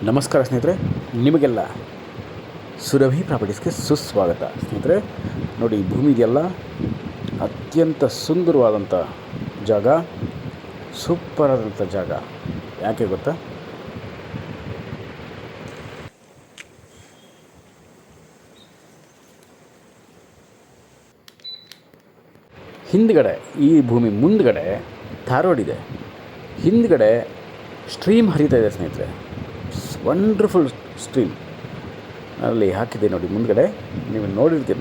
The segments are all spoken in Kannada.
ನಮಸ್ಕಾರ ಸ್ನೇಹಿತರೆ, ನಿಮಗೆಲ್ಲ ಸುರಭಿ ಪ್ರಾಪರ್ಟೀಸ್ಗೆ ಸುಸ್ವಾಗತ. ಸ್ನೇಹಿತರೆ ನೋಡಿ, ಈ ಭೂಮಿ ಇದೆಯಲ್ಲ ಅತ್ಯಂತ ಸುಂದರವಾದಂಥ ಜಾಗ, ಸೂಪರ್ ಆದಂಥ ಜಾಗ. ಯಾಕೆ ಗೊತ್ತಾ? ಹಿಂದ್ಗಡೆ ಈ ಭೂಮಿ ಮುಂದ್ಗಡೆ ಧಾರವಾಡ ಇದೆ, ಹಿಂದ್ಗಡೆ ಸ್ಟ್ರೀಮ್ ಹರಿತಾ ಇದೆ ಸ್ನೇಹಿತರೆ. ವಂಡರ್ಫುಲ್ ಸ್ಟ್ರೀಮ್ ಅಲ್ಲಿ ಹಾಕಿದೆ ನೋಡಿ ಮುಂದ್ಗಡೆ. ನೀವು ನೋಡಿರ್ತೀರಿ,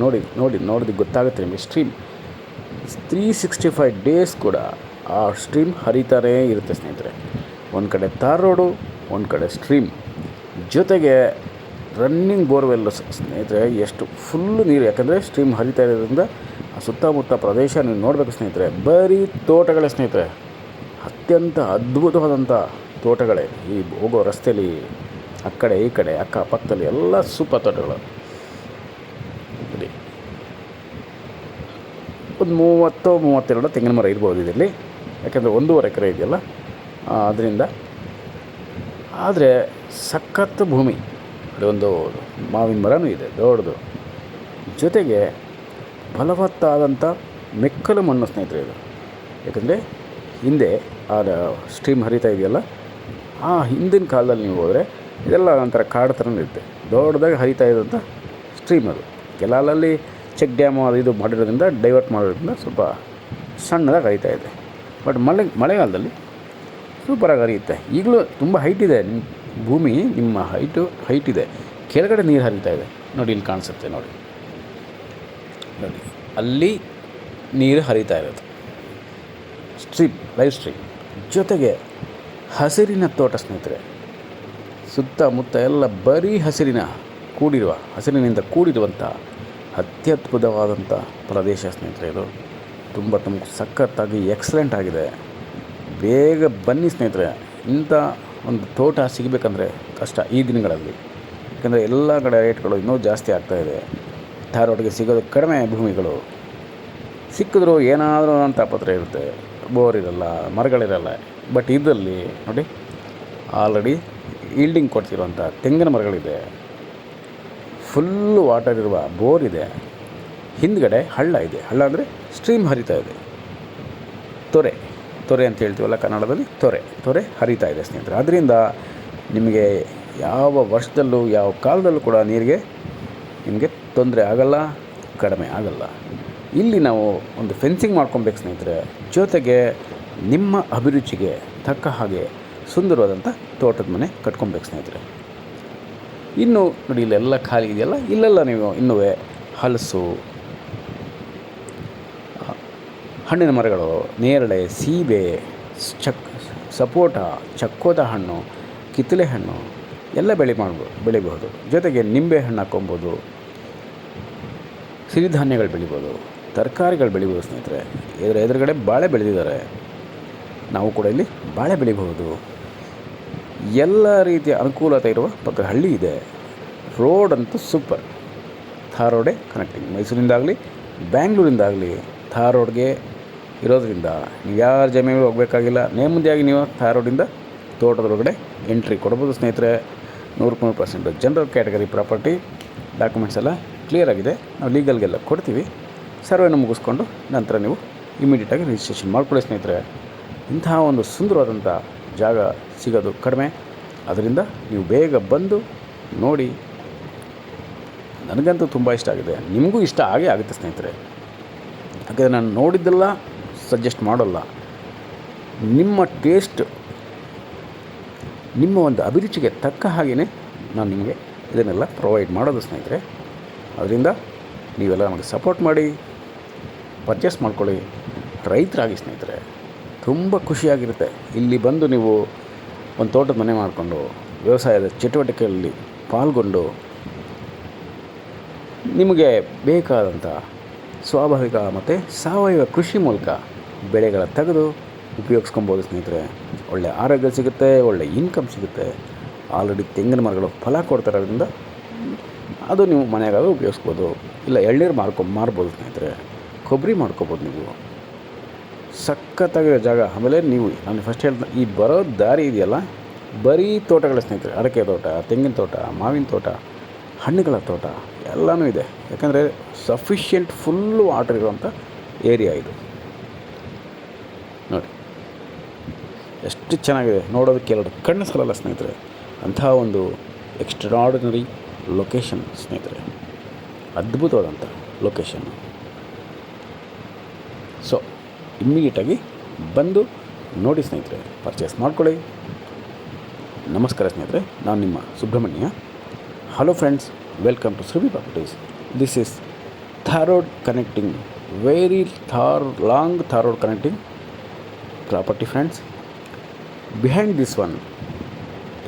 ನೋಡಿದ ಗೊತ್ತಾಗುತ್ತೆ ನಿಮಗೆ. ಸ್ಟ್ರೀಮ್ 365 ಡೇಸ್ ಕೂಡ ಆ ಸ್ಟ್ರೀಮ್ ಹರಿತಾನೇ ಇರುತ್ತೆ ಸ್ನೇಹಿತರೆ. ಒಂದು ಕಡೆ ತಾರ್ ರೋಡು, ಒಂದು ಕಡೆ ಸ್ಟ್ರೀಮ್, ಜೊತೆಗೆ ರನ್ನಿಂಗ್ ಬೋರ್ವೆಲ್ಲು ಸ್ನೇಹಿತರೆ. ಎಷ್ಟು ಫುಲ್ಲು ನೀರು, ಯಾಕಂದರೆ ಸ್ಟ್ರೀಮ್ ಹರಿತಾ ಇರೋದ್ರಿಂದ ಆ ಸುತ್ತಮುತ್ತ ಪ್ರದೇಶ ನೀವು ನೋಡಬೇಕು ಸ್ನೇಹಿತರೆ. ಬರೀ ತೋಟಗಳೇ ಸ್ನೇಹಿತರೆ, ಅತ್ಯಂತ ಅದ್ಭುತವಾದಂಥ ತೋಟಗಳೇ. ಈ ಹೋಗೋ ರಸ್ತೆಯಲ್ಲಿ ಆ ಕಡೆ ಈ ಕಡೆ ಅಕ್ಕಪಕ್ಕದಲ್ಲಿ ಎಲ್ಲ ಸೂಪರ್ ತೋಟಗಳು. ಒಂದು 30-32 ತೆಂಗಿನ ಮರ ಇರ್ಬೋದು ಇದರಲ್ಲಿ, ಯಾಕೆಂದರೆ 1.5 ಎಕರೆ ಇದೆಯಲ್ಲ ಅದರಿಂದ. ಆದರೆ ಸಖತ್ತು ಭೂಮಿ. ಒಂದು ಮಾವಿನ ಮರನೂ ಇದೆ ದೊಡ್ಡದು, ಜೊತೆಗೆ ಫಲವತ್ತಾದಂಥ ಮೆಕ್ಕಲು ಮಣ್ಣು ಸ್ನೇಹಿತರೆ ಇದು. ಯಾಕಂದರೆ ಹಿಂದೆ ಆ ಸ್ಟ್ರೀಮ್ ಹರಿತಾ ಇದೆಯಲ್ಲ, ಆ ಹಿಂದಿನ ಕಾಲದಲ್ಲಿ ನೀವು ಹೋದರೆ ಇದೆಲ್ಲ ಒಂಥರ ಕಾಡು ಥರನೇ ಇರುತ್ತೆ. ದೊಡ್ಡದಾಗಿ ಹರಿತಾ ಇದ್ದಂಥ ಸ್ಟ್ರೀಮ್ ಅದು. ಕೆಲವಲ್ಲಿ ಚೆಕ್ ಡ್ಯಾಮು ಅದು ಇದು ಮಾಡಿರೋದ್ರಿಂದ, ಡೈವರ್ಟ್ ಮಾಡೋದ್ರಿಂದ ಸ್ವಲ್ಪ ಸಣ್ಣದಾಗಿ ಹರಿತಾ ಇದೆ. ಬಟ್ ಮಳೆಗಾಲದಲ್ಲಿ ಸೂಪರಾಗಿ ಹರಿಯುತ್ತೆ. ಈಗಲೂ ತುಂಬ ಹೈಟ್ ಇದೆ ನಿಮ್ಮ ಭೂಮಿ, ನಿಮ್ಮ ಹೈಟ್ ಇದೆ. ಕೆಳಗಡೆ ನೀರು ಹರಿತಾ ಇದೆ ನೋಡಿ, ಇಲ್ಲಿ ಕಾಣಿಸುತ್ತೆ ನೋಡಿ, ಅಲ್ಲಿ ನೀರು ಹರಿತಾ ಇರೋದು. ಸ್ಟ್ರೀಮ್, ಲೈವ್ ಸ್ಟ್ರೀಮ್, ಜೊತೆಗೆ ಹಸಿರಿನ ತೋಟ ಸ್ನೇಹಿತರೆ. ಸುತ್ತಮುತ್ತ ಎಲ್ಲ ಬರೀ ಹಸಿರಿನಿಂದ ಕೂಡಿರುವಂಥ ಅತ್ಯದ್ಭುತವಾದಂಥ ಪ್ರದೇಶ ಸ್ನೇಹಿತರೆ ಇದು. ತುಂಬ ಸಖತ್ತಾಗಿ ಎಕ್ಸಲೆಂಟ್ ಆಗಿದೆ. ಬೇಗ ಬನ್ನಿ ಸ್ನೇಹಿತರೆ. ಇಂಥ ಒಂದು ತೋಟ ಸಿಗಬೇಕಂದ್ರೆ ಕಷ್ಟ ಈ ದಿನಗಳಲ್ಲಿ, ಯಾಕಂದರೆ ಎಲ್ಲ ಕಡೆ ರೇಟ್ಗಳು ಇನ್ನೂ ಜಾಸ್ತಿ ಆಗ್ತಾಯಿದೆ. ಧಾರವಾಡಿಗೆ ಸಿಗೋದು ಕಡಿಮೆ ಭೂಮಿಗಳು. ಸಿಕ್ಕಿದ್ರು ಏನಾದರೂ ಅಂತ ತಾಪತ್ರೆ ಇರುತ್ತೆ, ಬೋರ್ ಇರಲ್ಲ, ಮರಗಳಿರಲ್ಲ. ಬಟ್ ಇದರಲ್ಲಿ ನೋಡಿ, ಆಲ್ರೆಡಿ ಈಲ್ಡಿಂಗ್ ಕೊಡ್ತಿರುವಂಥ ತೆಂಗಿನ ಮರಗಳಿದೆ, ಫುಲ್ಲು ವಾಟರ್ ಇರುವ ಬೋರ್ ಇದೆ, ಹಿಂದ್ಗಡೆ ಹಳ್ಳ ಇದೆ. ಹಳ್ಳ ಅಂದರೆ ಸ್ಟ್ರೀಮ್ ಹರಿತಾ ಇದೆ. ತೊರೆ ಅಂತ ಹೇಳ್ತೀವಲ್ಲ ಕನ್ನಡದಲ್ಲಿ, ತೊರೆ ಹರಿತಾ ಇದೆ ಸ್ನೇಹಿತರೆ. ಅದರಿಂದ ನಿಮಗೆ ಯಾವ ವರ್ಷದಲ್ಲೂ ಯಾವ ಕಾಲದಲ್ಲೂ ಕೂಡ ನಿಮಗೆ ತೊಂದರೆ ಆಗಲ್ಲ, ಕಡಿಮೆ ಆಗಲ್ಲ. ಇಲ್ಲಿ ನಾವು ಒಂದು ಫೆನ್ಸಿಂಗ್ ಮಾಡ್ಕೊಬೇಕು ಸ್ನೇಹಿತರೆ. ಜೊತೆಗೆ ನಿಮ್ಮ ಅಭಿರುಚಿಗೆ ತಕ್ಕ ಹಾಗೆ ಸುಂದರವಾದಂಥ ತೋಟದ ಮನೆ ಕಟ್ಕೊಬೇಕು ಸ್ನೇಹಿತರೆ. ಇನ್ನು ನೋಡಿ, ಇಲ್ಲೆಲ್ಲ ಖಾಲಿ ಇದೆಯಲ್ಲ, ಇಲ್ಲೆಲ್ಲ ನೀವು ಇನ್ನೂ ಹಲಸು, ಹಣ್ಣಿನ ಮರಗಳು, ನೇರಳೆ, ಸೀಬೆ, ಸಪೋಟ, ಚಕ್ಕೋತ ಹಣ್ಣು, ಕಿತ್ತಳೆ ಹಣ್ಣು ಎಲ್ಲ ಬೆಳಿಬಹುದು. ಜೊತೆಗೆ ನಿಂಬೆ ಹಣ್ಣು ಹಾಕ್ಕೊಬೋದು, ಸಿರಿಧಾನ್ಯಗಳು ಬೆಳಿಬೋದು, ತರಕಾರಿಗಳು ಬೆಳಿಬೋದು ಸ್ನೇಹಿತರೆ. ಎದುರುಗಡೆ ಬಾಳೆ ಬೆಳೆದಿದ್ದಾರೆ, ನಾವು ಕೂಡ ಇಲ್ಲಿ ಬಾಳೆ ಬೆಳಿಬಹುದು. ಎಲ್ಲ ರೀತಿಯ ಅನುಕೂಲತೆ ಇರುವ ಪಕ್ಕ ಹಳ್ಳಿ ಇದೆ. ರೋಡ್ ಅಂತೂ ಸೂಪರ್. ಧಾರವಾಡ ಕನೆಕ್ಟಿಂಗ್, ಮೈಸೂರಿಂದಾಗಲಿ ಬ್ಯಾಂಗ್ಳೂರಿಂದಾಗಲಿ ಧಾರವಾಡಗೆ ಇರೋದರಿಂದ ನೀವು ಯಾರ ಜಮೀನಿಗೆ ಹೋಗಬೇಕಾಗಿಲ್ಲ. ನೇಮ್ಮದಿಯಾಗಿ ನೀವು ಧಾರವಾಡಿಂದ ತೋಟದೊಳಗಡೆ ಎಂಟ್ರಿ ಕೊಡ್ಬೋದು ಸ್ನೇಹಿತರೆ. 100% ಜನರಲ್ ಕ್ಯಾಟಗರಿ ಪ್ರಾಪರ್ಟಿ. ಡಾಕ್ಯುಮೆಂಟ್ಸ್ ಎಲ್ಲ ಕ್ಲಿಯರ್ ಆಗಿದೆ. ನಾವು ಲೀಗಲ್ಗೆಲ್ಲ ಕೊಡ್ತೀವಿ. ಸರ್ವೇನ ಮುಗಿಸ್ಕೊಂಡು ನಂತರ ನೀವು ಇಮಿಡಿಯೇಟಾಗಿ ರಿಜಿಸ್ಟ್ರೇಷನ್ ಮಾಡಿಕೊಳ್ಳಿ ಸ್ನೇಹಿತರೆ. ಇಂತಹ ಒಂದು ಸುಂದರವಾದಂಥ ಜಾಗ ಸಿಗೋದು ಕಡಿಮೆ. ಅದರಿಂದ ನೀವು ಬೇಗ ಬಂದು ನೋಡಿ. ನನಗಂತೂ ತುಂಬ ಇಷ್ಟ ಆಗಿದೆ, ನಿಮಗೂ ಇಷ್ಟ ಆಗುತ್ತೆ ಸ್ನೇಹಿತರೆ. ಯಾಕಂದರೆ ನಾನು ನೋಡಿದ್ದೆಲ್ಲ ಸಜೆಸ್ಟ್ ಮಾಡೋಲ್ಲ. ನಿಮ್ಮ ಟೇಸ್ಟ್, ನಿಮ್ಮ ಒಂದು ಅಭಿರುಚಿಗೆ ತಕ್ಕ ಹಾಗೆಯೇ ನಾನು ನಿಮಗೆ ಇದನ್ನೆಲ್ಲ ಪ್ರೊವೈಡ್ ಮಾಡೋದು ಸ್ನೇಹಿತರೆ. ಅದರಿಂದ ನೀವೆಲ್ಲ ನಮಗೆ ಸಪೋರ್ಟ್ ಮಾಡಿ ಪರ್ಚೇಸ್ ಮಾಡ್ಕೊಳ್ಳಿ. ರೈತರಾಗಿ ಸ್ನೇಹಿತರೆ, ತುಂಬ ಖುಷಿಯಾಗಿರುತ್ತೆ. ಇಲ್ಲಿ ಬಂದು ನೀವು ಒಂದು ತೋಟದ ಮನೆ ಮಾಡಿಕೊಂಡು ವ್ಯವಸಾಯದ ಚಟುವಟಿಕೆಯಲ್ಲಿ ಪಾಲ್ಗೊಂಡು ನಿಮಗೆ ಬೇಕಾದಂಥ ಸ್ವಾಭಾವಿಕ ಮತ್ತು ಸಾವಯವ ಕೃಷಿ ಮೂಲಕ ಬೆಳೆಗಳ ತೆಗೆದು ಉಪಯೋಗಿಸ್ಕೊಬೋದು ಸ್ನೇಹಿತರೆ. ಒಳ್ಳೆಯ ಆರೋಗ್ಯ ಸಿಗುತ್ತೆ, ಒಳ್ಳೆಯ ಇನ್ಕಮ್ ಸಿಗುತ್ತೆ. ಆಲ್ರೆಡಿ ತೆಂಗಿನ ಮರಗಳು ಫಲ ಕೊಡ್ತಿರೋದ್ರಿಂದ ಅದು ನೀವು ಮನೆಯಾಗಾದರೂ ಉಪಯೋಗಿಸ್ಬೋದು. ಇಲ್ಲ ಎಳ್ನೀರು ಮಾರ್ಬೋದು ಸ್ನೇಹಿತರೆ, ಕೊಬ್ಬರಿ ಮಾಡ್ಕೊಬೋದು ನೀವು. ಸಖತ್ತಾಗಿರೋ ಜಾಗ. ಆಮೇಲೆ ನೀವು ನಾನು ಫಸ್ಟ್ ಹೇಳ್ದೆ, ಈ ಬರೋ ದಾರಿ ಇದೆಯಲ್ಲ, ಬರೀ ತೋಟಗಳ ಸ್ನೇಹಿತರೆ, ಅಡಿಕೆ ತೋಟ, ತೆಂಗಿನ ತೋಟ, ಮಾವಿನ ತೋಟ, ಹಣ್ಣುಗಳ ತೋಟ ಎಲ್ಲನೂ ಇದೆ. ಯಾಕಂದರೆ ಸಫಿಷಿಯೆಂಟ್ ಫುಲ್ಲು ವಾಟರ್ ಇರುವಂಥ ಏರಿಯಾ ಇದು. ನೋಡಿ ಎಷ್ಟು ಚೆನ್ನಾಗಿದೆ, ನೋಡೋದಕ್ಕೆ ಎರಡು ಕಣ್ಣು ಸಾಲಲ್ಲ ಸ್ನೇಹಿತರೆ. ಅಂತಹ ಒಂದು ಎಕ್ಸ್ಟ್ರಾರ್ಡಿನರಿ ಲೊಕೇಶನ್ ಸ್ನೇಹಿತರೆ, ಅದ್ಭುತವಾದಂಥ ಲೊಕೇಶನ್ನು. ಸೊ ಇಮ್ಮಿಡಿಯೇಟಾಗಿ ಬಂದು ನೋಡಿ ಸ್ನೇಹಿತರೆ, ಪರ್ಚೇಸ್ ಮಾಡ್ಕೊಳ್ಳಿ. ನಮಸ್ಕಾರ ಸ್ನೇಹಿತರೆ, ನಾನು ನಿಮ್ಮ Subrahmanya. Hello friends, welcome to Surabhi properties. This is tar road connecting, very long tar road connecting property friends. Behind this one,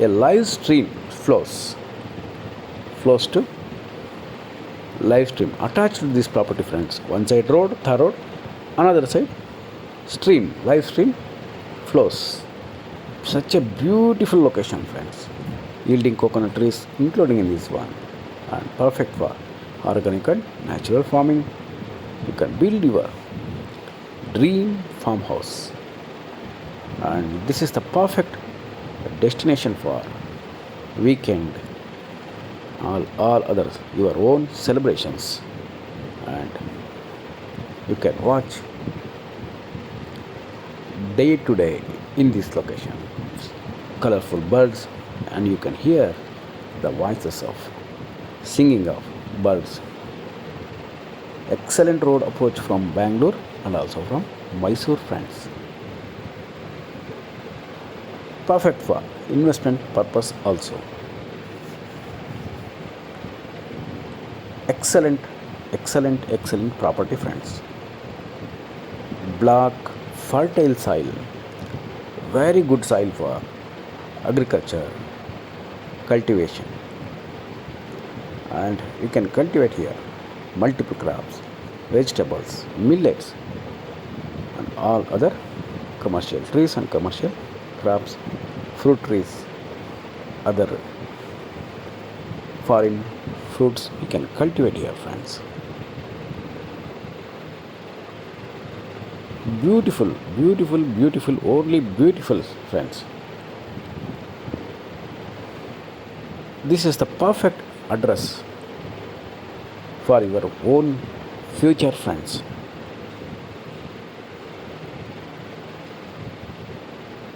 a live stream flows to live stream attached to this property friends. One side road, Thar road, another side stream, live stream flows. Such a beautiful location friends, yielding coconut trees including in this one, and perfect for organic and natural farming. You can build your dream farmhouse, and this is the perfect destination for weekend, all others, your own celebrations, and you can watch day to day in this location colorful birds, and you can hear the voices of singing of birds. Excellent road approach from Bangalore and also from Mysore friends. Perfect for investment purpose also. Excellent property friends. Black fertile soil, very good soil for agriculture cultivation, and you can cultivate here multiple crops, vegetables, millets, and all other commercial trees and commercial crops, fruit trees, other foreign fruits you can cultivate here friends. Beautiful, only beautiful friends. This is the perfect address for your own future friends.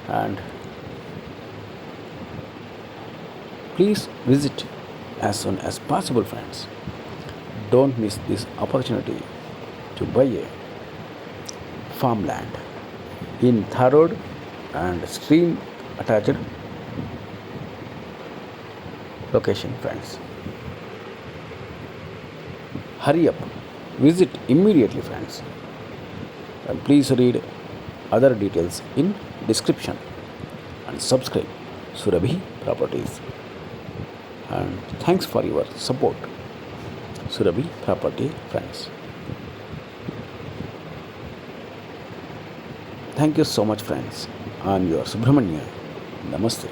And please visit as soon as possible friends. Don't miss this opportunity to buy a farmland in Thar road and stream attached location friends. Hurry up, visit immediately friends, and please read other details in description and subscribe Surabhi Properties. And thanks for your support, Surabhi Property friends. Thank you so much friends. I am your Subramanya. Namaste.